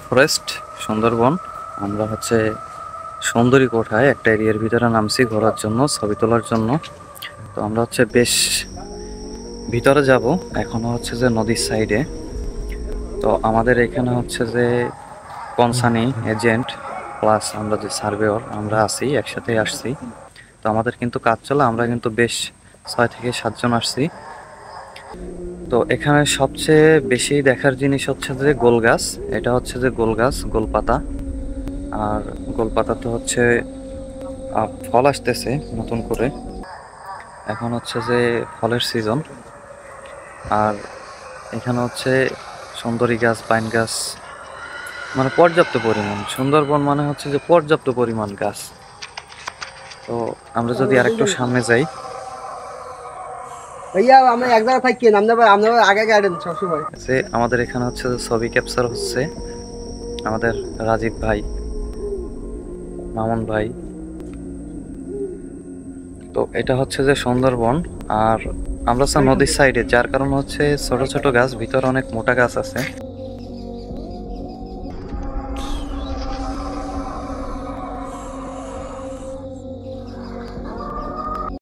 Forest Sundarban. আমরা হচ্ছে সুন্দরী কোঠায় একটা এরিয়ার ভিতরে নামছি ঘোরার জন্য, ছবি তোলার জন্য। তো আমরা হচ্ছে বেশ ভিতরে যাব, এখনো হচ্ছে যে নদীর সাইডে। তো আমাদের এখানে হচ্ছে যে কনসার্নি এজেন্ট প্লাস আমরা যে সার্ভেয়র আমরা আছি, একসাথে আসছি। তো আমাদের কিন্তু কাজ চলে, আমরা কিন্তু বেশ 6 থেকে 7 জন আসছি। তো এখানে সবচেয়ে বেশি দেখার জিনিস হচ্ছে যে গোল গাছ। এটা হচ্ছে যে গোল গাছ, গোলপাতা। আর গোলপাতাতে হচ্ছে ফল আসতেছে নতুন করে, এখন হচ্ছে যে ফলের সিজন। আর এখানে হচ্ছে সুন্দরী গাছ, পাইন গাছ, মানে পর্যাপ্ত পরিমাণ। সুন্দরবন মানে হচ্ছে যে পর্যাপ্ত পরিমাণ গাছ। তো আমরা যদি আরেকটু সামনে যাই, ভাইয়া আমরা এক জায়গায় থাকি না, আমরা আগে আগে আইডেন সবসময়। যে আমাদের এখানে হচ্ছে যে ছবি ক্যাপচার হচ্ছে আমাদের রাজীব ভাই, মামুন ভাই। তো এটা হচ্ছে যে সুন্দরবন। আর আমরা নদীর সাইডে, যার কারণ হচ্ছে ছোট ছোট গাছ, ভিতরে অনেক মোটা গাছ আছে।